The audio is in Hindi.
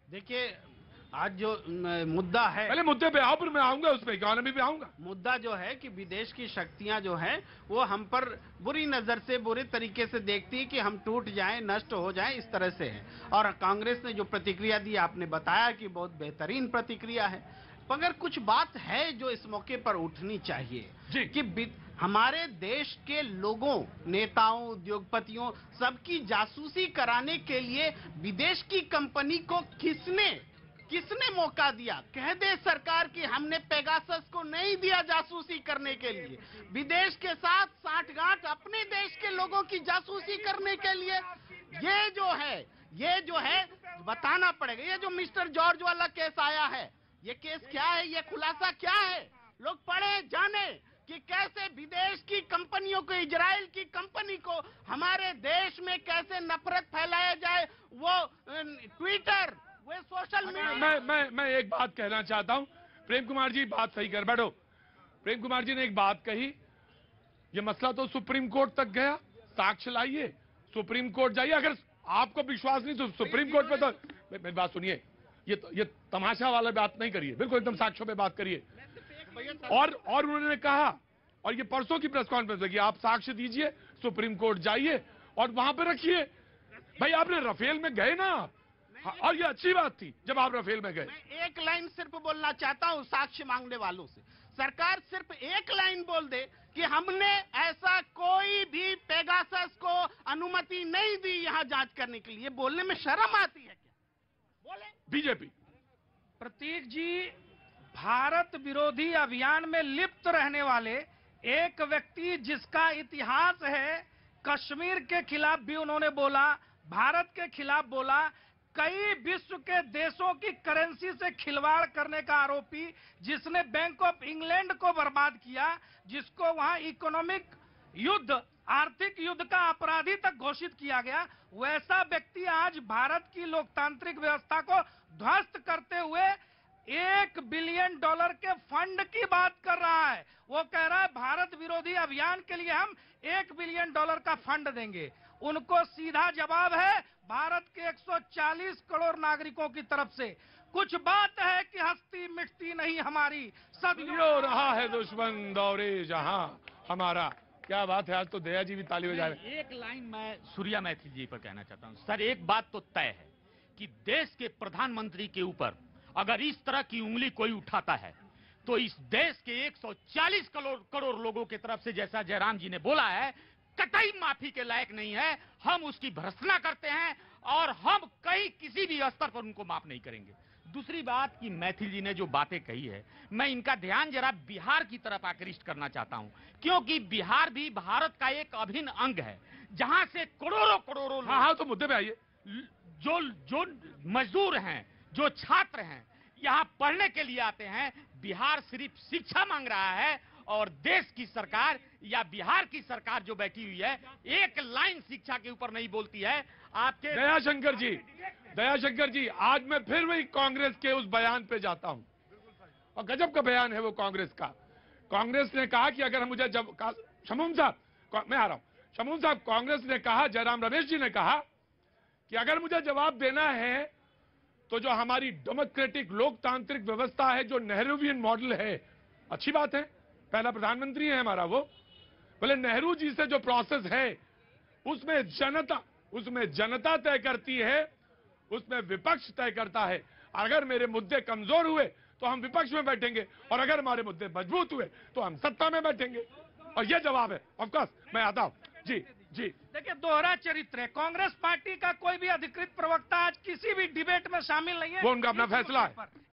देखिए, आज जो मुद्दा है, पहले मुद्दे पे आओ, फिर मैं आऊंगा उस पे, इकोनॉमी पे आऊंगा। मुद्दा जो है कि विदेश की शक्तियां जो हैं वो हम पर बुरी नजर से, बुरे तरीके से देखती है कि हम टूट जाएं, नष्ट हो जाएं, इस तरह से है। और कांग्रेस ने जो प्रतिक्रिया दी, आपने बताया कि बहुत बेहतरीन प्रतिक्रिया है, मगर कुछ बात है जो इस मौके पर उठनी चाहिए जी। कि हमारे देश के लोगों, नेताओं, उद्योगपतियों, सबकी जासूसी कराने के लिए विदेश की कंपनी को किसने मौका दिया? कह दे सरकार कि हमने पेगासस को नहीं दिया जासूसी करने के लिए, विदेश के साथ साठगांठ अपने देश के लोगों की जासूसी करने के लिए। ये जो है बताना पड़ेगा। ये जो मिस्टर जॉर्ज वाला केस आया है, ये केस क्या है, ये खुलासा क्या है? लोग पढ़े जाने कि कैसे विदेश की कंपनियों को, इजराइल की कंपनी को हमारे देश में कैसे नफरत फैलाया जाए। वो ट्विटर, वे सोशल मीडिया। मैं एक बात कहना चाहता हूं। प्रेम कुमार जी बात सही कर बैठो। प्रेम कुमार जी ने एक बात कही, ये मसला तो सुप्रीम कोर्ट तक गया, साक्ष्य लाइए, सुप्रीम कोर्ट जाइए। अगर आपको विश्वास नहीं तो सुप्रीम कोर्ट पे तो मेरी बात सुनिए, ये तमाशा वाला बात नहीं करिए, बिल्कुल एकदम साक्ष्यों पे बात करिए। और उन्होंने कहा, और ये परसों की प्रेस कॉन्फ्रेंस लगी, आप साक्ष्य दीजिए, सुप्रीम कोर्ट जाइए और वहां पे रखिए। भाई आपने राफेल में गए ना, और ये अच्छी बात थी जब आप राफेल में गए। मैं एक लाइन सिर्फ बोलना चाहता हूं साक्ष्य मांगने वालों से। सरकार सिर्फ एक लाइन बोल दे कि हमने ऐसा कोई भी पेगासस को अनुमति नहीं दी यहां जांच करने के लिए, बोलने में शर्म आती है क्या? बोले बीजेपी। प्रतीक जी, भारत विरोधी अभियान में लिप्त रहने वाले एक व्यक्ति जिसका इतिहास है, कश्मीर के खिलाफ भी उन्होंने बोला, भारत के खिलाफ बोला, कई विश्व के देशों की करेंसी से खिलवाड़ करने का आरोपी, जिसने बैंक ऑफ इंग्लैंड को बर्बाद किया, जिसको वहां इकोनॉमिक युद्ध, आर्थिक युद्ध का अपराधी तक घोषित किया गया, वैसा व्यक्ति आज भारत की लोकतांत्रिक व्यवस्था को ध्वस्त करते हुए $1 बिलियन के फंड की बात कर रहा है। वो कह रहा है भारत विरोधी अभियान के लिए हम $1 बिलियन का फंड देंगे। उनको सीधा जवाब है भारत के 140 करोड़ नागरिकों की तरफ से, कुछ बात है कि हस्ती मिटती नहीं हमारी, सदियों रहा है दुश्मन दौरे जहां हमारा। क्या बात है, आज तो दया जी भी ताली बजा रहे हैं। एक लाइन मैं सूर्या मैथिल जी पर कहना चाहता हूं। सर, एक बात तो तय है कि देश के प्रधानमंत्री के ऊपर अगर इस तरह की उंगली कोई उठाता है तो इस देश के 140 करोड़ लोगों की तरफ से, जैसा जयराम जी ने बोला है, कतई माफी के लायक नहीं है। हम उसकी भर्त्सना करते हैं और हम कहीं किसी भी स्तर पर उनको माफ नहीं करेंगे। दूसरी बात कि मैथिल जी ने जो बातें कही है, मैं इनका ध्यान जरा बिहार की तरफ आकृष्ट करना चाहता हूं, क्योंकि बिहार भी भारत का एक अभिन्न अंग है, जहां से करोड़ों हाँ, तो मुद्दे पे आइए। जो मजदूर हैं, जो छात्र हैं, यहां पढ़ने के लिए आते हैं। बिहार सिर्फ शिक्षा मांग रहा है और देश की सरकार या बिहार की सरकार जो बैठी हुई है, एक लाइन शिक्षा के ऊपर नहीं बोलती है। आपके दयाशंकर जी, आज मैं फिर वही कांग्रेस के उस बयान पे जाता हूं, और गजब का बयान है वो कांग्रेस का। कांग्रेस ने कहा कि अगर मुझे शमूम साहब, मैं आ रहा हूं। शमूम साहब, कांग्रेस ने कहा, जयराम रमेश जी ने कहा कि अगर मुझे जवाब देना है तो जो हमारी डेमोक्रेटिक लोकतांत्रिक व्यवस्था है, जो नेहरूवियन मॉडल है, अच्छी बात है, पहला प्रधानमंत्री है हमारा वो, बोले नेहरू जी से जो प्रोसेस है उसमें जनता तय करती है, उसमें विपक्ष तय करता है। अगर मेरे मुद्दे कमजोर हुए तो हम विपक्ष में बैठेंगे, और अगर हमारे मुद्दे मजबूत हुए तो हम सत्ता में बैठेंगे। और ये जवाब है। ऑफ कोर्स मैं आता हूं। जी। देखिए, दोहरा चरित्र है। कांग्रेस पार्टी का कोई भी अधिकृत प्रवक्ता आज किसी भी डिबेट में शामिल नहीं है। वो उनका अपना फैसला है।